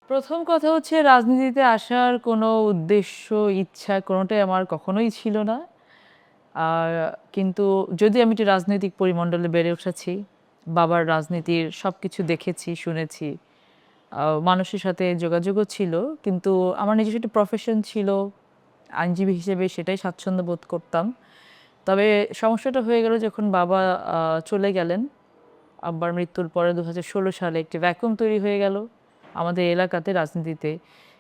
প্রথম কথা হচ্ছে রাজনীতিতে আসার কোনো উদ্দেশ্য, ইচ্ছা কোনোটাই আমার কখনোই ছিল না। আর কিন্তু যদিও আমি একটি রাজনৈতিক পরিমণ্ডলে বেড়ে উঠেছি, বাবার রাজনীতির সবকিছু দেখেছি, শুনেছি। মানুষের সাথে যোগাযোগও ছিল। কিন্তু আমার নিজস্ব একটি প্রফেশন ছিল। আইনজীবী হিসেবে সেটাই স্বাচ্ছন্দ্য বোধ করতাম। তবে সমস্যাটা হয়ে গেল যখন বাবা চলে গেলেন। আব্বার মৃত্যুর পরে ২০১৬ সালে একটি ভ্যাকুয়াম তৈরি হয়ে গেল আমাদের এলাকাতে রাজনীতিতে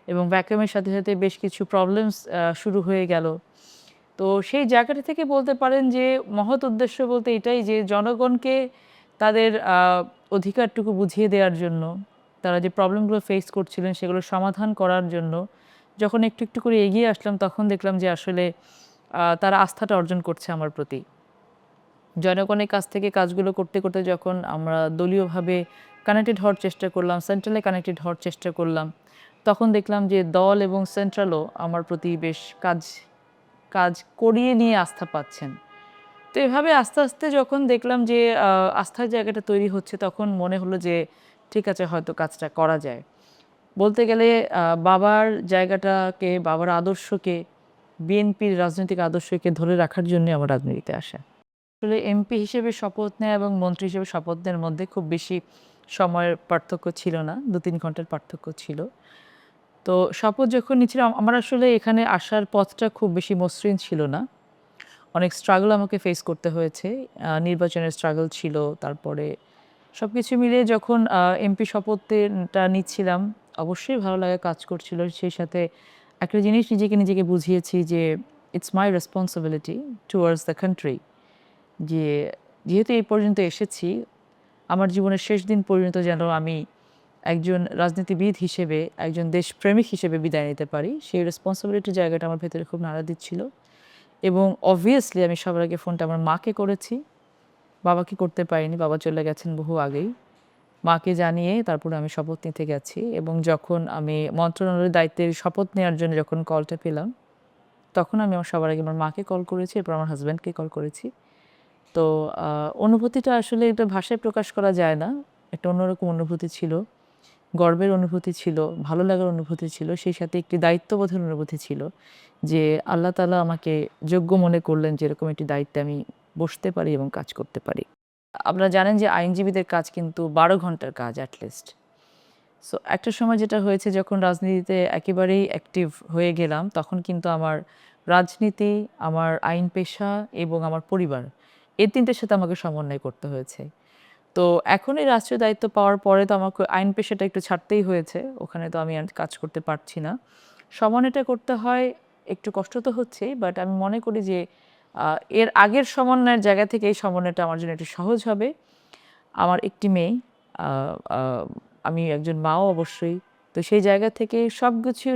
এবং ভ্যাকুয়ামের সাথে, সাথে বেশ কিছু প্রবলেমস শুরু হয়ে গেল। তো সেই জায়গাটা থেকে বলতে পারেন যে মহৎ উদ্দেশ্য বলতে এটাই যে জনগণকে তাদের অধিকারটুকু বুঝিয়ে দেওয়ার জন্য, তারা যে প্রবলেমগুলো ফেস করছিলেন সেগুলো সমাধান করার জন্য যখন একটু, একটু করে এগিয়ে আসলাম তখন দেখলাম যে আসলে তারা আস্থাটা অর্জন করছে আমার প্রতি। জনগণের কাছ থেকে কাজগুলো করতে, করতে যখন আমরা দলীয়ভাবে কানেক্টেড হওয়ার চেষ্টা করলাম, সেন্ট্রালে কানেক্টেড হওয়ার চেষ্টা করলাম, তখন দেখলাম যে দল এবং সেন্ট্রালও আমার প্রতি বেশ কাজ করিয়ে নিয়ে আস্থা পাচ্ছেন। তো এভাবে আস্তে, আস্তে যখন দেখলাম যে আস্থার জায়গাটা তৈরি হচ্ছে তখন মনে হলো যে ঠিক আছে হয়তো কাজটা করা যায়। বলতে গেলে বাবার জায়গাটাকে, বাবার আদর্শকে, বিএনপির রাজনৈতিক আদর্শকে ধরে রাখার জন্যই আমার রাজনীতিতে আসা। আসলে এমপি হিসেবে শপথ নেয়া এবং মন্ত্রী হিসেবে শপথ নেওয়ার মধ্যে খুব বেশি সময়ের পার্থক্য ছিল না। ২-৩ ঘন্টার পার্থক্য ছিল। তো শপথ যখন নিচ্ছিলাম আমার আসলে এখানে আসার পথটা খুব বেশি মসৃণ ছিল না। অনেক স্ট্রাগল আমাকে ফেস করতে হয়েছে। নির্বাচনের স্ট্রাগল ছিল। তারপরে সবকিছু মিলিয়ে যখন এমপি শপথটা নিচ্ছিলাম, অবশ্যই ভালো লাগা কাজ করছিল। সেই সাথে একটা জিনিস নিজেকে বুঝিয়েছি যে, "it's my responsibility towards the country" যে যেহেতু এই পর্যন্ত এসেছি, আমার জীবনের শেষ দিন পর্যন্ত যেন আমি একজন রাজনীতিবিদ হিসেবে, একজন দেশপ্রেমিক হিসেবে বিদায় নিতে পারি। সেই রেসপনসিবিলিটির জায়গাটা আমার ভেতরে খুব নাড়া দিচ্ছিল। এবং অবভিয়াসলি আমি সবার আগে ফোনটা আমার মাকে করেছি। বাবাকে করতে পারিনি। বাবা চলে গেছেন বহু আগেই। মাকে জানিয়ে তারপরে আমি শপথ নিতে গেছি এবং যখন আমি মন্ত্রণালয়ের দায়িত্বের শপথ নেওয়ার জন্য যখন কলটা পেলাম, তখন আমি আমার সবার আগে আমার মাকে কল করেছি, এরপর আমার হাসব্যান্ডকে কল করেছি। তো অনুভূতিটা আসলে এটা ভাষায় প্রকাশ করা যায় না। একটা অন্যরকম অনুভূতি ছিল। গর্বের অনুভূতি ছিল, ভালো লাগার অনুভূতি ছিল। সেই সাথে একটি দায়িত্ববোধের অনুভূতি ছিল যে আল্লাহ তাআলা আমাকে যোগ্য মনে করলেন যে এরকম একটি দায়িত্বে আমি বসতে পারি এবং কাজ করতে পারি। আপনারা জানেন যে আইনজীবীদের কাজ কিন্তু ১২ ঘন্টার কাজ এট লিস্ট। সো একটা সময় যেটা হয়েছে যখন রাজনীতিতে একেবারেই অ্যাক্টিভ হয়ে গেলাম, তখন কিন্তু আমার রাজনীতি, আমার আইন পেশা এবং আমার পরিবার এই ৩ টের সাথে আমাকে সমন্বয় করতে হয়েছে। তো এখন এই রাষ্ট্রীয় দায়িত্ব পাওয়ার পরে তো আমাকে আইন পেশাটা একটু ছাড়তেই হয়েছে। ওখানে তো আমি আর কাজ করতে পারছি না। সমন্বয়টা করতে হয়, একটু কষ্ট তো হচ্ছেই। বাট আমি মনে করি যে এর আগের সমন্বয়ের জায়গা থেকে এই সমন্বয়টা আমার জন্য একটু সহজ হবে। আমার একটি মেয়ে, আ আ আমি একজন মাও অবশ্যই। তো সেই জায়গা থেকে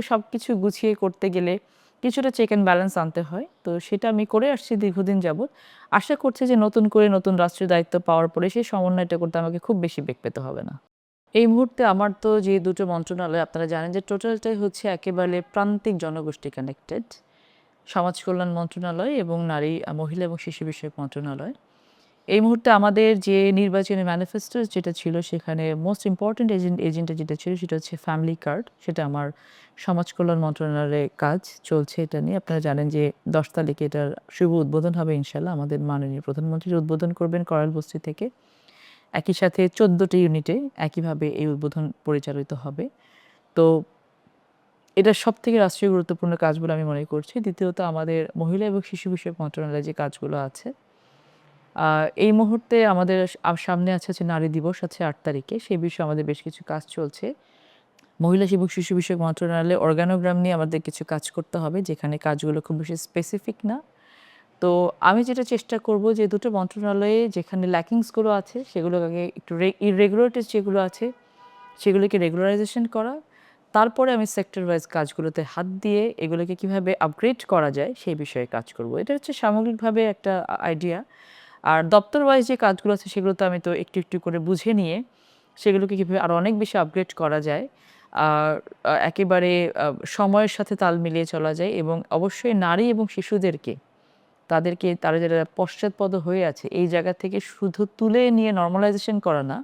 সবকিছু গুছিয়ে করতে গেলে কিছুটা চেক অ্যান্ড ব্যালেন্স আনতে হয়। তো সেটা আমি করে আসছি দীর্ঘদিন যাবৎ। আশা করছি যে নতুন করে নতুন রাষ্ট্রীয় দায়িত্ব পাওয়ার পরে সেই সমন্বয়টা করতে আমাকে খুব বেশি বেগ পেতে হবে না। এই মুহূর্তে আমার তো যে দুটো মন্ত্রণালয় আপনারা জানেন যে টোটালটাই হচ্ছে একেবারে প্রান্তিক জনগোষ্ঠী কানেক্টেড। সমাজ কল্যাণ মন্ত্রণালয় এবং মহিলা এবং শিশু বিষয়ক মন্ত্রণালয়। এই মুহূর্তে আমাদের যে নির্বাচনী ম্যানিফেস্টো যেটা ছিল সেখানে মোস্ট ইম্পোর্টেন্ট এজেন্ডা যেটা ছিল সেটা হচ্ছে ফ্যামিলি কার্ড। সেটা আমার সমাজ কল্যাণ মন্ত্রণালয়ে কাজ চলছে এটা নিয়ে। আপনারা জানেন যে ১০ তারিখে এটার শুভ উদ্বোধন হবে ইনশাআল্লাহ। আমাদের মাননীয় প্রধানমন্ত্রী উদ্বোধন করবেন করাল বস্তি থেকে। একই সাথে ১৪ টি ইউনিটে একইভাবে এই উদ্বোধন পরিচালিত হবে। তো এটা সবথেকে রাষ্ট্রীয় গুরুত্বপূর্ণ কাজ বলে আমি মনে করছি। দ্বিতীয়ত আমাদের মহিলা এবং শিশু বিষয়ক মন্ত্রণালয়ে যে কাজগুলো আছে, আ এই মুহূর্তে আমাদের সামনে আছে নারী দিবস আছে ৮ তারিখে। সেই বিষয়ে আমাদের বেশ কিছু কাজ চলছে। মহিলা এবং শিশু বিষয়ক মন্ত্রণালয়ে অর্গানোগ্রাম নিয়ে আমাদের কিছু কাজ করতে হবে, যেখানে কাজগুলো খুব বেশি স্পেসিফিক না। তো আমি যেটা চেষ্টা করব যে দুটো মন্ত্রণালয়ে যেখানে ল্যাকিংস গুলো আছে সেগুলোকে আগে একটু ইররেগুলারিটিস যেগুলো আছে সেগুলোকে রেগুলারাইজেশন করা। তারপরে আমি সেক্টর ওয়াইজ কাজগুলোতে হাত দিয়ে এগুলোকে কিভাবে আপগ্রেড করা যায় সেই বিষয়ে কাজ করব। এটা হচ্ছে সামগ্রিকভাবে একটা আইডিয়া। আর দপ্তর ওয়াইজ যে কাজগুলো আছে সেগুলো তো আমি তো একটু, একটু করে বুঝে নিয়ে সেগুলোকে কিভাবে আরো অনেক বেশি আপগ্রেড করা যায়। আর একেবারে সময়ের সাথে তাল মিলিয়ে চলা যায় এবং অবশ্যই নারী এবং শিশুদেরকে তারা যারা পশ্চাৎপদ হয়ে আছে এই জায়গা থেকে শুধু তুলে নিয়ে নরমালাইজেশন করা না,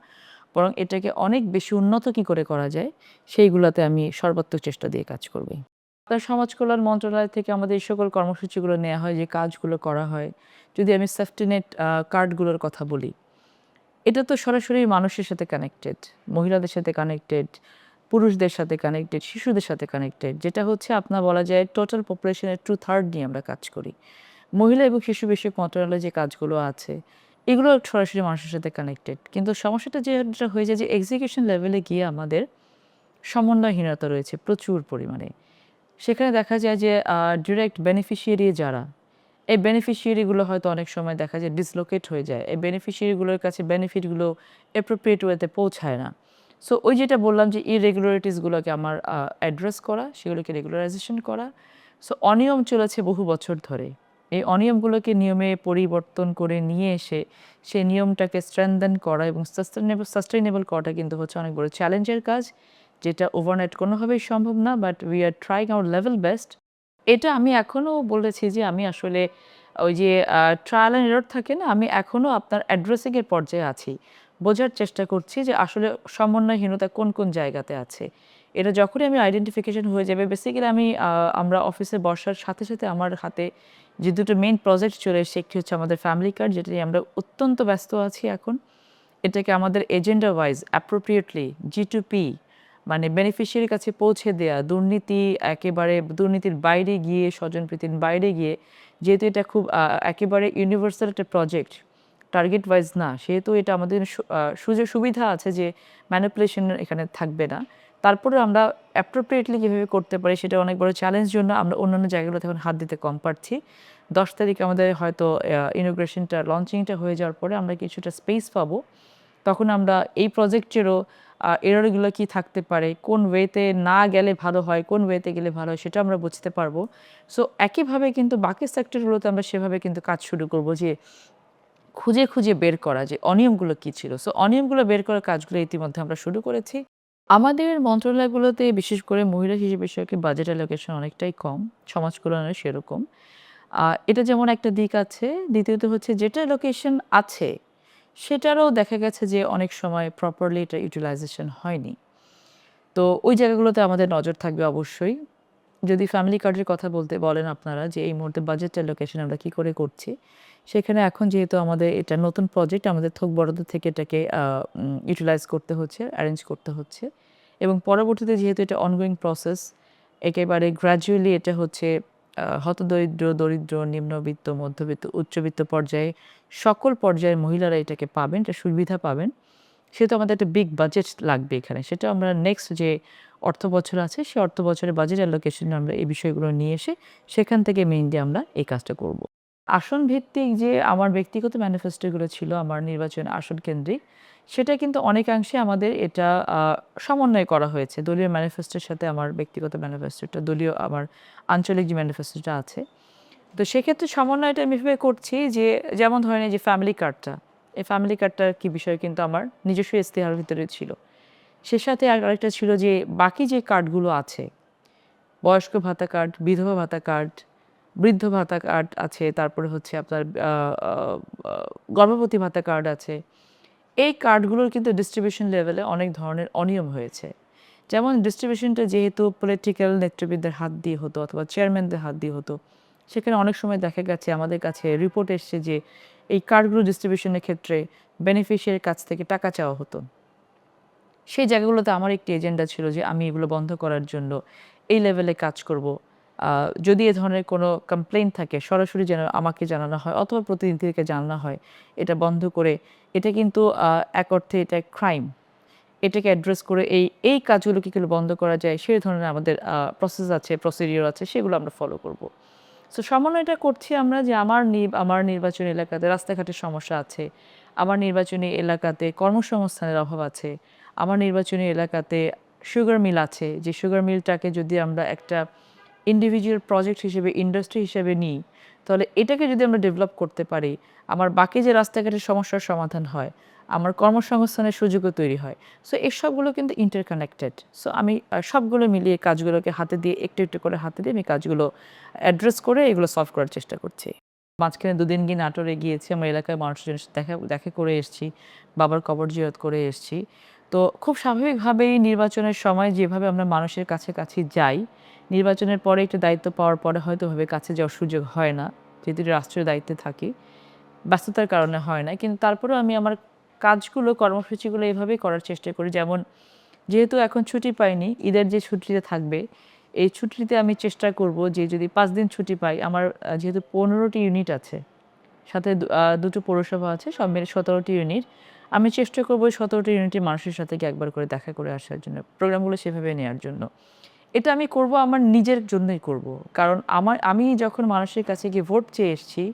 বরং এটাকে অনেক বেশি উন্নত কি করে করা যায়, সেইগুলাতে আমি সর্বাত্মক চেষ্টা দিয়ে কাজ করব। আপনার সমাজ কল্যাণ মন্ত্রণালয় থেকে আমাদের এই সকল কর্মসূচিগুলো নেয়া হয়, যে কাজগুলো করা হয়। যদি আমি সেফটি নেট কার্ডগুলোর কথা বলি, এটা তো সরাসরি মানুষের সাথে কানেক্টেড, মহিলাদের সাথে কানেক্টেড, পুরুষদের সাথে কানেক্টেড, শিশুদের সাথে কানেক্টেড। যেটা হচ্ছে আপনার বলা যায় টোটাল পপুলেশনের 2/3 নিয়ে আমরা কাজ করি। মহিলা এবং শিশু বিষয়ক মন্ত্রণালয়ে যে কাজগুলো আছে, এগুলো সরাসরি মানুষের সাথে কানেক্টেড। কিন্তু সমস্যাটা যেটা হয়ে যায় যে এক্সিকিউশন লেভেলে গিয়ে আমাদের সমন্বয়হীনতা রয়েছে প্রচুর পরিমাণে। সেখানে দেখা যায় যে ডিরেক্ট বেনিফিশিয়ারি যারা, এই বেনিফিশিয়ারিগুলো হয়তো অনেক সময় দেখা যায় ডিসলোকেট হয়ে যায়। এই বেনিফিশিয়ারিগুলোর কাছে বেনিফিটগুলো অ্যাপ্রোপ্রিয়েট ওয়েতে পৌঁছায় না। সো ওই যেটা বললাম যে ইরেগুলারিটিস গুলোকে আমার অ্যাড্রেস করা, সেগুলোকে রেগুলারাইজেশন করা। সো অনিয়ম চলেছে বহু বছর ধরে। এই অনিয়মগুলোকে নিয়মে পরিবর্তন করে নিয়ে এসে সেই নিয়মটাকে স্ট্রেংথেন করা এবং সাস্টেইনেবল করাটা কিন্তু হচ্ছে অনেক বড় চ্যালেঞ্জের কাজ, যেটা ওভারনাইট কোনোভাবেই সম্ভব না। But we are trying hour level best. এটা আমি এখনো বলেছি যে আমি আসলে ওই যে ট্রায়াল অ্যান্ড এরর থাকে না? আমি এখনো আপনার অ্যাড্রেসিং এর পর্যায়ে আছি। বোঝার চেষ্টা করছি যে আসলে সমন্বয়হীনতা কোন, কোন জায়গাতে আছে। এটা যখনই আমি আইডেন্টিফিকেশন হয়ে যাবে, বেসিক্যালি আমরা অফিসে বসার সাথে, সাথে আমার হাতে যে দুটো মেইন প্রজেক্ট চলে এসেছে, একটি হচ্ছে আমাদের ফ্যামিলি কার্ড, যেটা নিয়ে আমরা অত্যন্ত ব্যস্ত আছি এখন। এটাকে আমাদের এজেন্ডা ওয়াইজ অ্যাপ্রোপ্রিয়েটলি G2P, মানে বেনিফিশিয়ারির কাছে পৌঁছে দেয়া, একেবারে দুর্নীতির বাইরে গিয়ে, স্বজনপ্রীতির বাইরে গিয়ে, যেহেতু এটা খুব একেবারে ইউনিভার্সাল একটা প্রজেক্ট, টার্গেট ওয়াইজ না, সেহেতু এটা আমাদের সুযোগ সুবিধা আছে যে ম্যানিপুলেশন এখানে থাকবে না। তারপরে আমরা অ্যাপ্রোপ্রিয়েটলি কীভাবে করতে পারি, সেটা অনেক বড় চ্যালেঞ্জ জন্য আমরা অন্যান্য জায়গাগুলোতে এখন হাত দিতে কম পারছি। 10 তারিখে আমাদের হয়তো ইনোগ্রেশনটা, লঞ্চিংটা হয়ে যাওয়ার পরে আমরা কিছুটা স্পেস পাবো। তখন আমরা এই প্রজেক্টেরও এররগুলো কি থাকতে পারে, কোন ওয়েতে না গেলে ভালো হয়, কোন ওয়েতে গেলে ভালো হয়, সেটা আমরা বুঝতে পারবো। সো একইভাবে কিন্তু বাকি সেক্টরগুলোতে আমরা সেভাবে কিন্তু কাজ শুরু করব, যে খুঁজে, খুঁজে বের করা যে অনিয়মগুলো কি ছিল। সো অনিয়মগুলো বের করার কাজগুলো ইতিমধ্যে আমরা শুরু করেছি। আমাদের মন্ত্রণালয়গুলোতে বিশেষ করে মহিলা শিশু বিষয়কে বাজেট অ্যালোকেশন অনেকটাই কম, সমাজ কল্যাণের সেরকম। এটা যেমন একটা দিক আছে, দ্বিতীয়ত হচ্ছে যেটা অ্যালোকেশন আছে, সেটারও দেখা গেছে যে অনেক সময় প্রপারলি এটা ইউটিলাইজেশন হয়নি। তো ওই জায়গাগুলোতে আমাদের নজর থাকবে অবশ্যই। যদি ফ্যামিলি কার্ডের কথা বলেন আপনারা, যে এই মুহূর্তে বাজেট অ্যালোকেশন আমরা কি করে করছি, সেখানে এখন যেহেতু আমাদের এটা নতুন প্রজেক্ট, আমাদের থোক বরাদ্দ থেকে এটাকে ইউটিলাইজ করতে হচ্ছে, অ্যারেঞ্জ করতে হচ্ছে, এবং পরবর্তীতে যেহেতু এটা অনগোয়িং প্রসেস, একেবারে গ্র্যাজুয়ালি এটা হচ্ছে হতদরিদ্র, দরিদ্র, নিম্নবিত্ত, মধ্যবিত্ত, উচ্চবিত্ত পর্যায়ে সকল পর্যায়ের মহিলারা এটাকে পাবেন, এটা সুবিধা পাবেন। সেহেতু আমাদের একটা বিগ বাজেট লাগবে এখানে। সেটা আমরা নেক্সট যে অর্থ বছর আছে, সে অর্থ বছরের বাজেট অ্যালোকেশনে আমরা এই বিষয়গুলো নিয়ে এসে সেখান থেকে মেইনলি আমরা এই কাজটা করব। আসন ভিত্তিক যে আমার ব্যক্তিগত ম্যানিফেস্টোগুলো ছিল আমার নির্বাচন আসন কেন্দ্রিক, সেটা কিন্তু অনেকাংশে আমাদের এটা সমন্বয় করা হয়েছে। দলীয় ম্যানিফেস্টোর সাথে আমার ব্যক্তিগত ম্যানিফেস্টোটা, দলীয় আমার আঞ্চলিক যে ম্যানিফেস্টোটা আছে। তো সেক্ষেত্রে সমন্বয়টা আমি এভাবে করছি যে, যেমন ধরেন এই যে ফ্যামিলি কার্ডটা, এই ফ্যামিলি কার্ডটার কি বিষয় কিন্তু আমার নিজস্ব ইস্তেহারের ভিতরে ছিল। সে সাথে আরেকটা ছিল যে বাকি যে কার্ডগুলো আছে, বয়স্ক ভাতা কার্ড, বিধবা ভাতা কার্ড, বৃদ্ধ ভাতা কার্ড আছে, তারপরে হচ্ছে আপনার আ আ আ গর্ভবতী ভাতা কার্ড আছে। এই কার্ডগুলোর কিন্তু ডিস্ট্রিবিউশন লেভেলে অনেক ধরনের অনিয়ম হয়েছে। যেমন ডিস্ট্রিবিউশনটা যেহেতু পলিটিক্যাল নেতৃবৃন্দের হাত দিয়ে হতো অথবা চেয়ারম্যানদের হাত দিয়ে হতো, সেখানে অনেক সময় দেখা গেছে আমাদের কাছে রিপোর্ট এসছে যে এই কার্ডগুলো ডিস্ট্রিবিউশনের ক্ষেত্রে বেনিফিশিয়ারির কাছ থেকে টাকা চাওয়া হতো। সেই জায়গাগুলোতে আমার একটি এজেন্ডা ছিল যে আমি এগুলো বন্ধ করার জন্য এই লেভেলে কাজ করব। যদি এ ধরনের কোনো কমপ্লেইন থাকে, সরাসরি যেন আমাকে জানানো হয় অথবা প্রতিনিধিকে জানানো হয়। এটা বন্ধ করে, এটা কিন্তু এক অর্থে এটা ক্রাইম। এটাকে অ্যাড্রেস করে এই কাজগুলো কি করে বন্ধ করা যায়, সেই ধরনের আমাদের প্রসেস আছে, প্রসিডিউর আছে, সেগুলো আমরা ফলো করব। সো সমন্বয়টা করছি আমরা যে আমার নির্বাচনী এলাকাতে রাস্তাঘাটের সমস্যা আছে। আমার নির্বাচনী এলাকাতে কর্মসংস্থানের অভাব আছে। আমার নির্বাচনী এলাকাতে সুগার মিল আছে, যে সুগার মিলটাকে যদি আমরা একটা ইন্ডিভিজুয়াল প্রজেক্ট হিসেবে, ইন্ডাস্ট্রি হিসেবে নিই, তাহলে এটাকে যদি আমরা ডেভেলপ করতে পারি, আমার বাকি যে রাস্তাঘাটের সমস্যার সমাধান হয়, আমার কর্মসংস্থানের সুযোগও তৈরি হয়। সো এই সবগুলো কিন্তু ইন্টারকানেক্টেড। সো আমি সবগুলো মিলিয়ে কাজগুলোকে হাতে দিয়ে একটু, একটু করে হাতে দিয়ে আমি কাজগুলো অ্যাড্রেস করে এগুলো সলভ করার চেষ্টা করছি। মাঝখানে ২ দিন গিয়ে নাটোরে গিয়েছি। আমার এলাকার মানুষজনের সাথে দেখা দেখা করে এসেছি। বাবার কবর জিয়ারত করে এসেছি। তো খুব স্বাভাবিকভাবেই নির্বাচনের সময় যেভাবে আমরা মানুষের কাছাকাছি যাই, নির্বাচনের পরে একটু দায়িত্ব পাওয়ার পরে হয়তো ওভাবে কাছে যাওয়ার সুযোগ হয় না। যেহেতু রাষ্ট্রীয় দায়িত্বে থাকি। ব্যস্ততার কারণে হয় না। কিন্তু তারপরেও আমি আমার কাজগুলো, কর্মসূচিগুলো এভাবেই করার চেষ্টা করি। যেমন যেহেতু এখন ছুটি পাইনি, ঈদের যে ছুটিতে থাকবে, এই ছুটিতে আমি চেষ্টা করব যে যদি ৫ দিন ছুটি পাই, আমার যেহেতু ১৫ টি ইউনিট আছে, সাথে ২ টো পৌরসভা আছে, সব মিলে ১৭ টি ইউনিট। আমি চেষ্টা করব ওই ১৭ টি ইউনিটের মানুষের সাথে গিয়ে একবার করে দেখা করে আসার জন্য। প্রোগ্রামগুলো সেভাবে নেয়ার জন্য। এটা আমি করব আমার নিজের জন্যই করব। কারণ আমি যখন মানুষের কাছে গিয়ে ভোট চেয়ে এসেছি,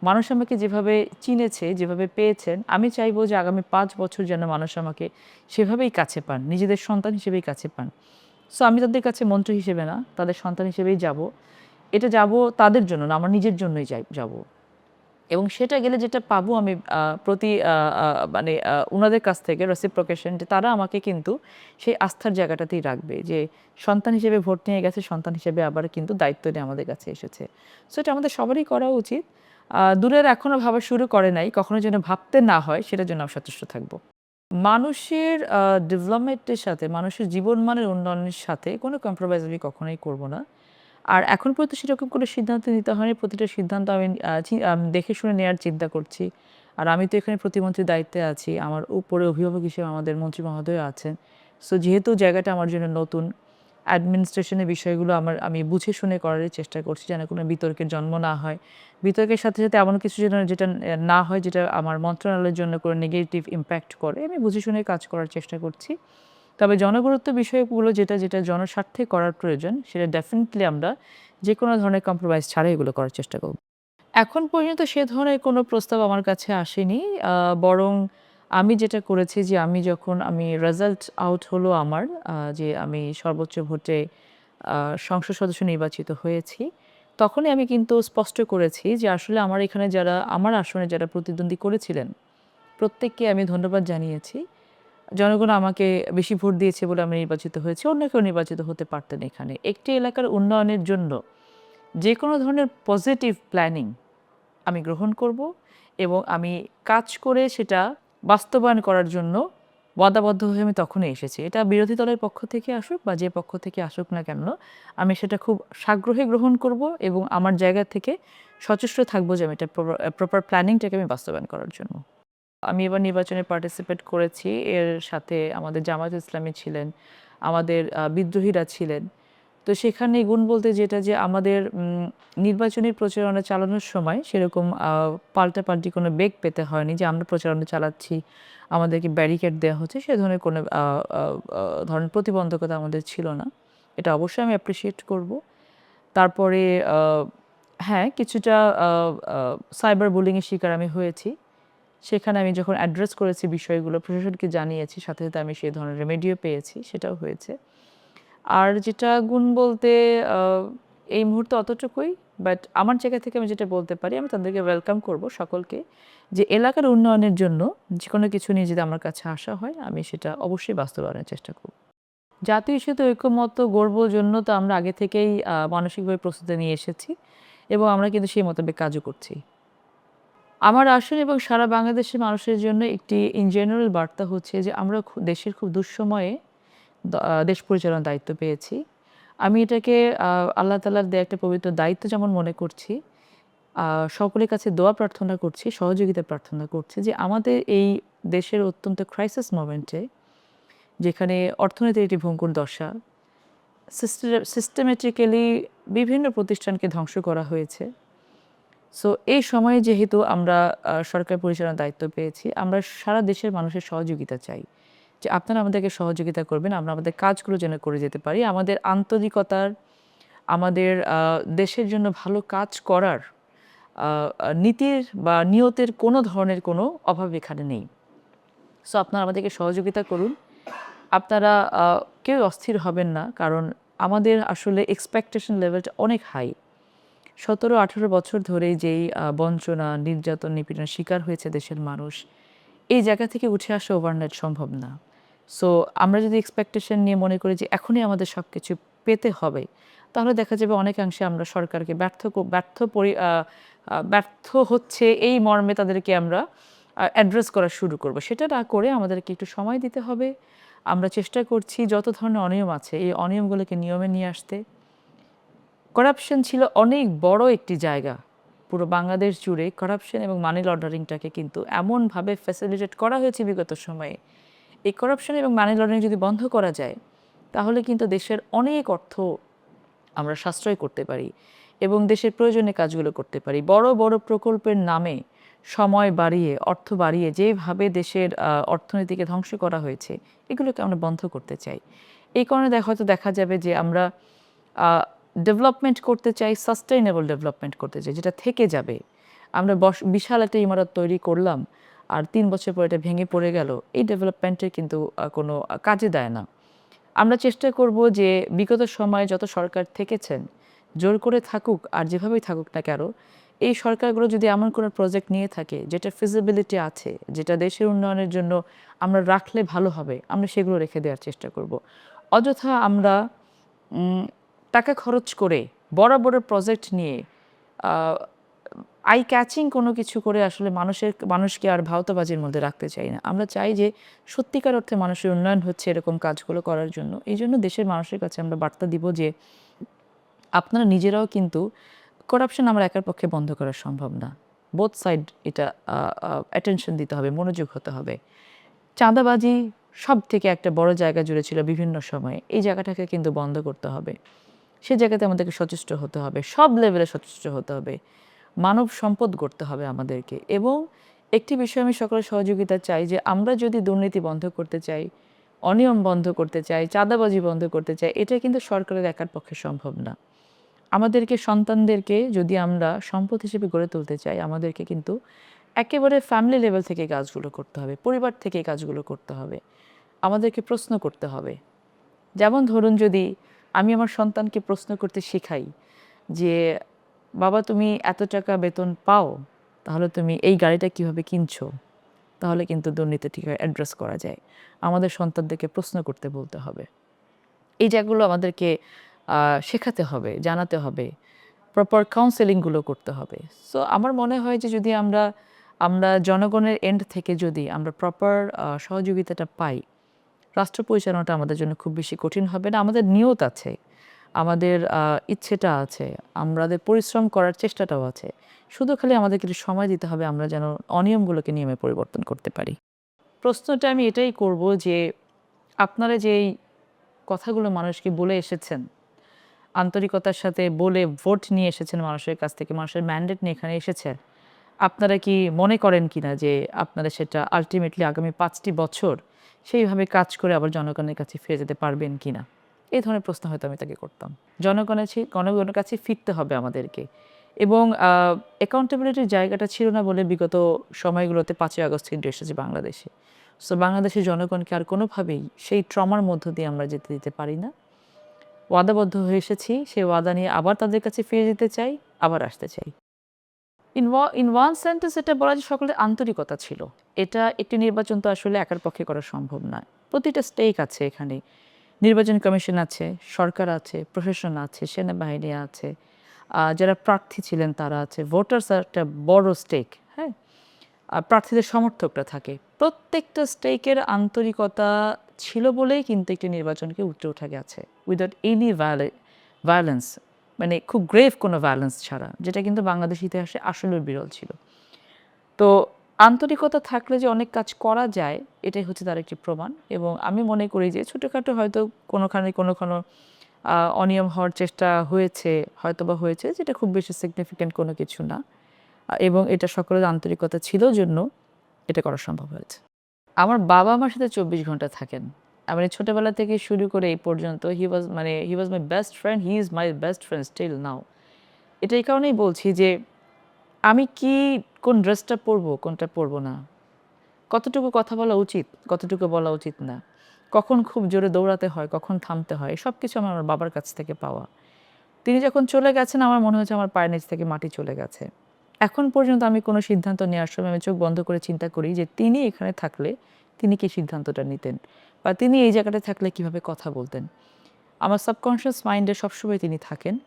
মানুষ আমাকে যেভাবে চিনেছে, যেভাবে পেয়েছেন, আমি চাইবো যে আগামী ৫ বছর যেন মানুষ আমাকে সেভাবেই কাছে পান। নিজেদের সন্তান হিসেবেই কাছে পান। সো আমি তাদের কাছে মন্ত্রী হিসেবে না, তাদের সন্তান হিসেবেই যাব। এটা যাব তাদের জন্য না, আমার নিজের জন্যই যাব। এবং সেটা গেলে যেটা পাবো আমি প্রতি মানে উনাদের কাছ থেকে রেসিপ্রোকেশন যে তারা আমাকে কিন্তু সেই আস্থার জায়গাটাতেই রাখবে যে সন্তান হিসেবে ভোট নিয়ে গেছে, সন্তান হিসেবে আবার কিন্তু দায়িত্ব নিয়ে আমাদের কাছে এসেছে। সো এটা আমাদের সবারই করা উচিত। দূরের এখনো ভাবা শুরু করে নাই, কখনো যেন ভাবতে না হয় সেটার জন্য আমি সচেষ্ট থাকবো। মানুষের ডেভেলপমেন্টের সাথে, মানুষের জীবনমানের উন্নয়নের সাথে কোনো কম্প্রোমাইজ আমি কখনোই করব না। আর এখন পর্যন্ত সেরকম কোনো সিদ্ধান্ত নিতে হয়নি। প্রতিটা সিদ্ধান্ত আমি দেখে শুনে নেয়ার চিন্তা করছি। আর আমি তো এখানে প্রতিমন্ত্রীর দায়িত্বে আছি। আমার উপরে অভিভাবক হিসেবে আমাদের মন্ত্রী মহোদয় আছেন। সো যেহেতু জায়গাটা আমার জন্য নতুন, অ্যাডমিনিস্ট্রেশনের বিষয়গুলো আমি বুঝে শুনে করারই চেষ্টা করছি যেন কোনো বিতর্কের জন্ম না হয়। বিতর্কের সাথে, সাথে এমন কিছু যেন যেটা না হয় যেটা আমার মন্ত্রণালয়ের জন্য কোনো নেগেটিভ ইমপ্যাক্ট করে। আমি বুঝে শুনে কাজ করার চেষ্টা করছি। তবে জনগুরুত্ব বিষয়গুলো যেটা জনস্বার্থে করার প্রয়োজন সেটা ডেফিনিটলি আমরা যেকোনো ধরনের কম্প্রোমাইজ ছাড়াই এগুলো করার চেষ্টা করব। এখন পর্যন্ত সে ধরনের কোনো প্রস্তাব আমার কাছে আসেনি। বরং আমি যেটা করেছি যে আমি রেজাল্ট আউট হলো আমার যে আমি সর্বোচ্চ ভোটে আ সংসদ সদস্য নির্বাচিত হয়েছি। তখনই আমি কিন্তু স্পষ্ট করেছি যে আসলে আমার আসনে যারা প্রতিদ্বন্দ্বী করেছিলেন, প্রত্যেককে আমি ধন্যবাদ জানিয়েছি। জনগণ আমাকে বেশি ভোট দিয়েছে বলে আমি নির্বাচিত হয়েছি। অন্য কেউ নির্বাচিত হতে পারতেন এখানে। একটি এলাকার উন্নয়নের জন্য যেকোনো ধরনের পজিটিভ প্ল্যানিং আমি গ্রহণ করব এবং আমি কাজ করে সেটা বাস্তবায়ন করার জন্য ওয়াদাবদ্ধ হয়ে আমি তখনই এসেছি। এটা বিরোধী দলের পক্ষ থেকে আসুক বা যে পক্ষ থেকে আসুক না কেন, আমি সেটা খুব সাগ্রহে গ্রহণ করব এবং আমার জায়গা থেকে সচেষ্ট থাকবো যে আমি এটা প্রপার প্ল্যানিংটাকে আমি বাস্তবায়ন করার জন্য। আমি এবার নির্বাচনে পার্টিসিপেট করেছি। এর সাথে আমাদের জামায়াতে ইসলামী ছিলেন, আমাদের বিদ্রোহীরা ছিলেন। তো সেখানে গুণ বলতে যেটা যে আমাদের নির্বাচনী প্রচারণা চালানোর সময় সেরকম পাল্টাপাল্টি কোনো বেগ পেতে হয়নি যে আমরা প্রচারণা চালাচ্ছি, আমাদেরকে ব্যারিকেড দেয়া হচ্ছে, সে ধরনের কোনো আ আ আ ধরনের প্রতিবন্ধকতা আমাদের ছিল না। এটা অবশ্যই আমি অ্যাপ্রিশিয়েট করব। তারপরে আ হ্যাঁ, কিছুটা আ আ সাইবার বুলিং এর শিকার আমি হয়েছি। সেখানে আমি যখন অ্যাড্রেস করেছি বিষয়গুলো, প্রশাসনকে জানিয়েছি, সাথে, সাথে আমি সেই ধরনের রেমেডিও পেয়েছি, সেটাও হয়েছে। আর যেটা গুণ বলতে আ এই মুহূর্তে অতটুকুই। বাট আমার জায়গা থেকে আমি যেটা বলতে পারি, আমি তাদেরকে ওয়েলকাম করব সকলকে। যে এলাকার উন্নয়নের জন্য যেকোনো কিছু নিয়ে যদি আমার কাছে আসা হয়, আমি সেটা অবশ্যই বাস্তবায়নের চেষ্টা করব। জাতীয় ইস্যুতে ঐক্যমত্য গড়বার জন্য তো আমরা আগে থেকেই মানসিকভাবে প্রস্তুতি নিয়ে এসেছি এবং আমরা কিন্তু সেই মোতাবেক কাজও করছি। আমার আসন এবং সারা বাংলাদেশের মানুষের জন্য একটি ইন জেনারেল বার্তা হচ্ছে যে আমরা দেশের খুব দুঃসময়ে দেশ পরিচালনার দায়িত্ব পেয়েছি। আমি এটাকে আল্লাহ তাআলার দেয়া একটা পবিত্র দায়িত্ব যেমন মনে করছি, আ সকলের কাছে দোয়া প্রার্থনা করছি, সহযোগিতা প্রার্থনা করছি যে আমাদের এই দেশের অত্যন্ত ক্রাইসিস মোমেন্টে যেখানে অর্থনীতির একটি ভঙ্গুর দশা, সিস্টেমেটিক্যালি বিভিন্ন প্রতিষ্ঠানকে ধ্বংস করা হয়েছে। সো এই সময়ে যেহেতু আমরা সরকার পরিচালনার দায়িত্ব পেয়েছি, আমরা সারা দেশের মানুষের সহযোগিতা চাই। যে আপনারা আমাদেরকে সহযোগিতা করবেন, আমরা আমাদের কাজগুলো যেন করে যেতে পারি। আমাদের আন্তরিকতার, আমাদের দেশের জন্য ভালো কাজ করার আ আ নীতির বা নিয়তের কোনো ধরনের কোনো অভাব এখানে নেই। সো আপনারা আমাদেরকে সহযোগিতা করুন। আপনারা কেউ অস্থির হবেন না। কারণ আমাদের আসলে এক্সপেকটেশন লেভেলটা অনেক হাই। ১৭-১৮ বছর ধরেই যেই বঞ্চনা, নির্যাতন, নিপীড়নের শিকার হয়েছে দেশের মানুষ, এই জায়গা থেকে উঠে আসা ওভারনাইট সম্ভব না। সো আমরা যদি এক্সপেকটেশন নিয়ে মনে করি যে এখনই আমাদের সবকিছু পেতে হবে, তাহলে দেখা যাবে অনেকাংশে আমরা সরকারকে ব্যর্থ হচ্ছে এই মর্মে তাদেরকে আমরা অ্যাড্রেস করা শুরু করব। সেটা না করে আমাদেরকে একটু সময় দিতে হবে। আমরা চেষ্টা করছি যত ধরনের অনিয়ম আছে এই অনিয়মগুলোকে নিয়মে নিয়ে আসতে। করাপশন ছিল অনেক বড় একটি জায়গা। পুরো বাংলাদেশ জুড়ে করাপশন এবং মানি লন্ডারিংটাকে কিন্তু এমনভাবে ফ্যাসিলিটেট করা হয়েছে বিগত সময়ে। এই করাপশন এবং মানি লন্ডারিং যদি বন্ধ করা যায় তাহলে কিন্তু দেশের অনেক অর্থ আমরা সাশ্রয় করতে পারি এবং দেশের প্রয়োজনীয় কাজগুলো করতে পারি। বড় বড় প্রকল্পের নামে সময় বাড়িয়ে অর্থ বাড়িয়ে যেভাবে দেশের অর্থনীতিকে ধ্বংস করা হয়েছে এগুলোকে আমরা বন্ধ করতে চাই। এই কারণে হয়তো দেখা যাবে যে আমরা ডেভেলপমেন্ট করতে চাই, সাস্টেইনেবল ডেভেলপমেন্ট করতে চাই যেটা থেকে যাবে। আমরা বিশাল একটা ইমারত তৈরি করলাম আর ৩ বছর পর এটা ভেঙে পড়ে গেল, এই ডেভেলপমেন্টের কিন্তু কোনো কাজে দেয় না। আমরা চেষ্টা করব যে বিগত সময়ে যত সরকার থেকেছেন জোর করে থাকুক আর যেভাবেই থাকুক না কেন, এই সরকারগুলো যদি এমন কোনো প্রজেক্ট নিয়ে থাকে যেটা ফিজিবিলিটি আছে, যেটা দেশের উন্নয়নের জন্য আমরা রাখলে ভালো হবে, আমরা সেগুলো রেখে দেওয়ার চেষ্টা করব। অযথা আমরা টাকা খরচ করে বড় বড় প্রজেক্ট নিয়ে আই ক্যাচিং কোনো কিছু করে আসলে মানুষকে আর ভাওতাবাজির মধ্যে রাখতে চাই না। আমরা চাই যে সত্যিকার অর্থে মানুষের উন্নয়ন হচ্ছে এরকম কাজগুলো করার জন্য। এই জন্য দেশের মানুষের কাছে আমরা বার্তা দিব যে আপনারা নিজেরাও কিন্তু করাপশন আমার একার পক্ষে বন্ধ করা সম্ভব না। বোথ সাইড এটা অ্যাটেনশন দিতে হবে, মনোযোগ হতে হবে। চাঁদাবাজি সব থেকে একটা বড় জায়গা জুড়ে ছিল বিভিন্ন সময়ে। এই জায়গাটাকে কিন্তু বন্ধ করতে হবে। সে জায়গাতে আমাদেরকে সচেষ্ট হতে হবে, সব লেভেলে সচেষ্ট হতে হবে। মানব সম্পদ গড়তে হবে আমাদেরকে এবং একটি বিষয় আমি সকলের সহযোগিতা চাই যে আমরা যদি দুর্নীতি বন্ধ করতে চাই, অনিয়ম বন্ধ করতে চাই, চাঁদাবাজি বন্ধ করতে চাই, এটা কিন্তু সরকারের একার পক্ষে সম্ভব না। আমাদেরকে সন্তানদেরকে যদি আমরা সম্পদ হিসেবে গড়ে তুলতে চাই, আমাদেরকে কিন্তু একেবারে ফ্যামিলি লেভেল থেকে কাজগুলো করতে হবে, পরিবার থেকে কাজগুলো করতে হবে। আমাদেরকে প্রশ্ন করতে হবে। যেমন ধরুন যদি আমি আমার সন্তানকে প্রশ্ন করতে শেখাই যে বাবা তুমি এত টাকা বেতন পাও, তাহলে তুমি এই গাড়িটা কিভাবে কিনছো, তাহলে কিন্তু দুর্নীতিটিকে অ্যাড্রেস করা যায়। আমাদের সন্তানদেরকে প্রশ্ন করতে বলতে হবে। এই জায়গাগুলো আমাদেরকে শেখাতে হবে, জানাতে হবে, প্রপার কাউন্সেলিংগুলো করতে হবে। সো আমার মনে হয় যে যদি আমরা জনগণের এন্ড থেকে যদি আমরা প্রপার সহযোগিতাটা পাই, রাষ্ট্র পরিচালনাটা আমাদের জন্য খুব বেশি কঠিন হবে না। আমাদের নিয়ত আছে, আমাদের ইচ্ছেটা আছে, আমাদের পরিশ্রম করার চেষ্টাটাও আছে। শুধু খালি আমাদেরকে একটু সময় দিতে হবে আমরা যেন অনিয়মগুলোকে নিয়মে পরিবর্তন করতে পারি। প্রশ্নটা আমি এটাই করব যে আপনারা যেই কথাগুলো মানুষকে বলে এসেছেন, আন্তরিকতার সাথে বলে ভোট নিয়ে এসেছেন মানুষের কাছ থেকে, মানুষের ম্যান্ডেট নিয়ে এখানে এসেছেন, আপনারা কি মনে করেন কিনা যে আপনারা সেটা আলটিমেটলি আগামী ৫টি বছর সেইভাবে কাজ করে আবার জনগণের কাছে ফিরে যেতে পারবেন কিনা? এই ধরনের প্রশ্ন হয়তো আমি তাকে করতাম। জনগণের কাছে ফিরতে হবে আমাদেরকে এবং অ্যাকাউন্টেবিলিটির জায়গাটা ছিল না বলে বিগত সময়গুলোতে ৫ই আগস্ট কিন্তু এসেছে বাংলাদেশে। সো বাংলাদেশের জনগণকে আর কোনোভাবেই সেই ট্রমার মধ্য দিয়ে আমরা যেতে দিতে পারি না। ওয়াদাবদ্ধ হয়ে এসেছি, সেই ওয়াদা নিয়ে আবার তাদের কাছে ফিরে যেতে চাই, আবার আসতে চাই। ইন ওয়ান সেন্টেন্স এটা বলা যে সকলের আন্তরিকতা ছিল। এটা একটি নির্বাচন তো আসলে একার পক্ষে করা সম্ভব নয়। প্রতিটা স্টেক আছে এখানে। নির্বাচন কমিশন আছে, সরকার আছে, প্রশাসন আছে, সেনাবাহিনী আছে, যারা প্রার্থী ছিলেন তারা আছে, ভোটার্স একটা বড় স্টেক, হ্যাঁ? প্রার্থীদের সমর্থকরা থাকে। প্রত্যেকটা স্টেকের আন্তরিকতা ছিল বলেই কিন্তু একটি নির্বাচনকে উতরে ওঠা গেছে উইদাউট এনি ভায়োলেন্স, মানে খুব গ্রেভ কোনো ভায়োলেন্স ছাড়া, যেটা কিন্তু বাংলাদেশ ইতিহাসে আসলে বিরল ছিল। তো আন্তরিকতা থাকলে যে অনেক কাজ করা যায় এটাই হচ্ছে তার একটি প্রমাণ এবং আমি মনে করি যে ছোটোখাটো হয়তো কোনো অনিয়ম হওয়ার চেষ্টা হয়েছে, হয়তোবা হয়েছে, যেটা খুব বেশি সিগনিফিক্যান্ট কোনো কিছু না এবং এটা সকলের আন্তরিকতা ছিল জন্য এটা করা সম্ভব হয়েছে। আমার বাবা আমার সাথে ২৪ ঘন্টা থাকেন। মানে ছোটবেলা থেকে শুরু করে এই পর্যন্ত he was my best friend, he is my best friend still now. এটা এই কারণেই বলছি যে আমি কোন ড্রেসটা পরবো, কোনটা পরবো না, কতটুকু কথা বলা উচিত, কতটুকু বলা উচিত না, কখন খুব জোরে দৌড়াতে হয়, কখন থামতে হয়, সব কিছু আমার বাবার কাছ থেকে পাওয়া। তিনি যখন চলে গেছেন আমার মনে হচ্ছে আমার পায়ের নিচ থেকে মাটি চলে গেছে। এখন পর্যন্ত আমি কোনো সিদ্ধান্ত নেওয়ার সময় আমি চোখ বন্ধ করে চিন্তা করি যে তিনি এখানে থাকলে তিনি কি সিদ্ধান্তটা নিতেন বা তিনি এই জায়গাটায় থাকলে কিভাবে কথা বলতেন। আমার সাবকনশিয়াস মাইন্ডে সবসময় তিনি থাকেন।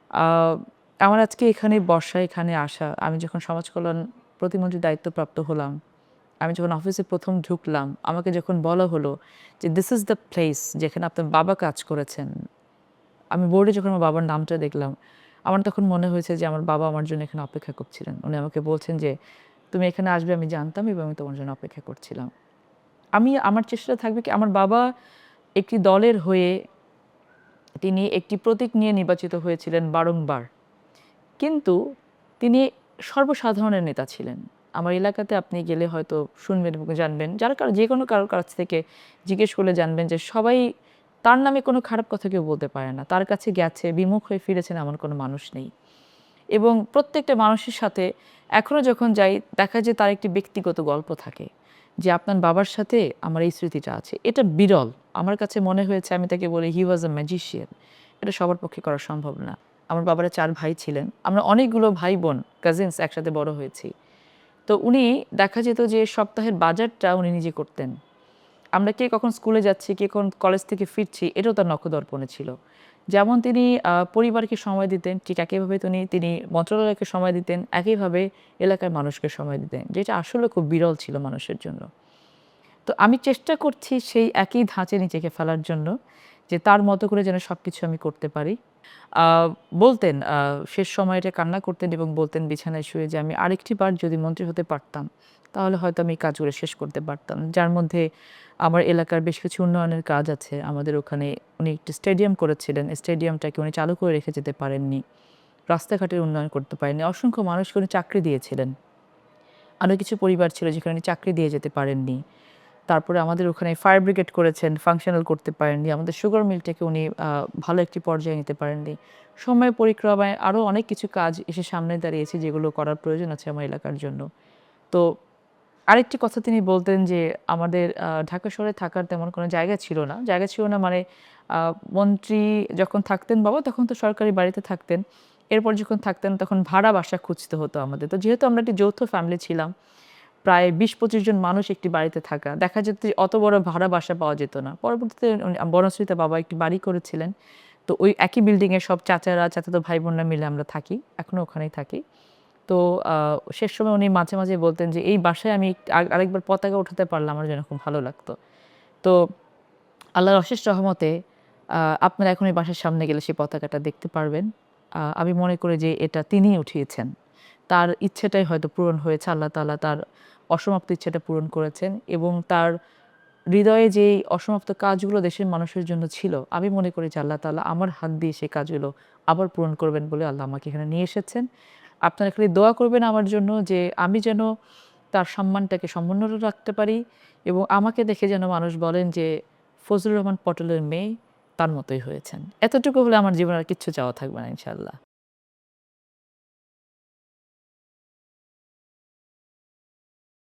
আ আমার আজকে এখানে বসা, এখানে আসা, আমি যখন সমাজ কল্যাণ প্রতিমন্ত্রীর দায়িত্বপ্রাপ্ত হলাম, আমি যখন অফিসে ১ম ঢুকলাম, আমাকে যখন বলা হলো যে, "দিস ইজ দ্য প্লেস যেখানে আপনার বাবা কাজ করেছেন।" আমি বোর্ডে যখন আমার বাবার নামটা দেখলাম, আমার তখন মনে হয়েছে যে আমার বাবা আমার জন্য এখানে অপেক্ষা করছিলেন। উনি আমাকে বলছেন যে, "তুমি এখানে আসবে আমি জানতাম এবং আমি তোমার জন্য অপেক্ষা করছিলাম।" আমার চেষ্টা থাকবে কি আমার বাবা একটি দলের হয়ে তিনি একটি প্রতীক নিয়ে নির্বাচিত হয়েছিলেন বারংবার। কিন্তু তিনি সর্বসাধারণের নেতা ছিলেন। আমার এলাকাতে আপনি গেলে হয়তো শুনবেন এবং জানবেন, যারা যেকোনো কারোর কাছ থেকে জিজ্ঞেস করলে জানবেন যে সবাই তার নামে কোনো খারাপ কথা কেউ বলতে পারে না। তার কাছে গেছে, বিমুখ হয়ে ফিরেছেন এমন কোনো মানুষ নেই। এবং প্রত্যেকটা মানুষের সাথে এখনো যখন যাই দেখা যায় তার একটি ব্যক্তিগত গল্প থাকে। যে আপনার বাবার সাথে আমার এই স্মৃতিটা আছে। এটা বিরল। আমার কাছে মনে হয়েছে আমি তাকে বলি হি ওয়াজ আ ম্যাজিশিয়ান। এটা সবার পক্ষে করা সম্ভব না। আমার বাবারা ৪ ভাই ছিলেন। আমরা অনেকগুলো ভাই-বোন, কাজিনস একসাথে বড় হয়েছি। তো উনি দেখা যেত যে সপ্তাহের বাজারটা উনি নিজে করতেন। আমরা কে কখন স্কুলে যাচ্ছি, কে কখন কলেজ থেকে ফিরছি এটাও তার নখদর্পণে ছিল। যেমন তিনি পরিবারকে সময় দিতেন, ঠিক একইভাবে তিনি মন্ত্রণালয়কে সময় দিতেন, একইভাবে এলাকার মানুষকে সময় দিতেন। যেটা আসলে খুব বিরল ছিল মানুষের জন্য। তো আমি চেষ্টা করছি সেই একই ধাঁচে নিজেকে ফেলার জন্য যে তার মতো করে যেন সবকিছু আমি করতে পারি। আ বলতেন শেষ সময়টা কান্না করতেন এবং বলতেন বিছানায় শুয়ে যে, "আমি আরেকটি বার যদি মন্ত্রী হতে পারতাম, তাহলে হয়তো আমি এই কাজগুলো শেষ করতে পারতাম।" যার মধ্যে আমার এলাকার বেশ কিছু উন্নয়নের কাজ আছে। আমাদের ওখানে উনি একটি স্টেডিয়াম করেছিলেন। স্টেডিয়ামটাকে উনি চালু করে রেখে যেতে পারেননি। রাস্তাঘাটের উন্নয়ন করতে পারেননি। অসংখ্য মানুষকে উনি চাকরি দিয়েছিলেন। আরো কিছু পরিবার ছিল যেখানে উনি চাকরি দিয়ে যেতে পারেননি। তারপরে আমাদের ওখানে ফায়ার ব্রিগেড করেছেন, ফাংশনাল করতে পারেননি। আমাদের সুগার মিলটাকে উনি ভালো একটি পর্যায়ে নিতে পারেননি। সময় পরিক্রমায় আরো অনেক কিছু কাজ এসে সামনে দাঁড়িয়েছে যেগুলো করার প্রয়োজন আছে আমার এলাকার জন্য। তো আরেকটি কথা তিনি বলতেন যে আমাদের ঢাকা শহরে থাকার তেমন কোনো জায়গা ছিল না। জায়গা ছিল না মানে আ মন্ত্রী যখন থাকতেন বাবা তখন তো সরকারি বাড়িতে থাকতেন। এরপর যখন থাকতেন তখন ভাড়া বাসা খুঁজতে হতো আমাদের। তো যেহেতু আমরা একটি যৌথ ফ্যামিলি ছিলাম, প্রায় ২০-২৫ জন মানুষ একটি বাড়িতে থাকা। দেখা যেত যে অত বড় ভাড়া বাসা পাওয়া যেত না। পরবর্তীতে বনশ্রীতে বাবা একটি বাড়ি করেছিলেন। তো ওই একই বিল্ডিং এ সব চাচারা, চাচাতো ভাই-বোনরা মিলে আমরা থাকি। এখনো ওখানেই থাকি। তো আ শেষ সময় উনি মাঝে, মাঝে বলতেন যে, "এই বাসায় আমি আরেকবার পতাকা উঠাতে পারলে আমার যেন খুব ভালো লাগতো।" তো আল্লাহর অশেষ রহমতে আপনারা এখন এই বাসার সামনে গেলে সেই পতাকাটা দেখতে পারবেন। আমি মনে করি যে এটা তিনিই উঠিয়েছেন। তার ইচ্ছেটাই হয়তো পূরণ হয়েছে। আল্লাহ তাআলা তার অসমাপ্ত ইচ্ছাটা পূরণ করেছেন এবং তার হৃদয়ে যেই অসমাপ্ত কাজগুলো দেশের মানুষের জন্য ছিল, আমি মনে করি যে আল্লাহ তাআলা আমার হাত দিয়ে সেই কাজগুলো আবার পূরণ করবেন বলে আল্লাহ আমাকে এখানে নিয়ে এসেছেন। আপনারা খালি দোয়া করবেন আমার জন্য যে আমি যেন তার সম্মানটাকে সমুন্নত রাখতে পারি এবং আমাকে দেখে যেন মানুষ বলেন যে ফজলুর রহমান পটলের মেয়ে তার মতোই হয়েছেন। এতটুকু হলে আমার জীবনে আর কিচ্ছু চাওয়া থাকবে না ইনশাআল্লাহ।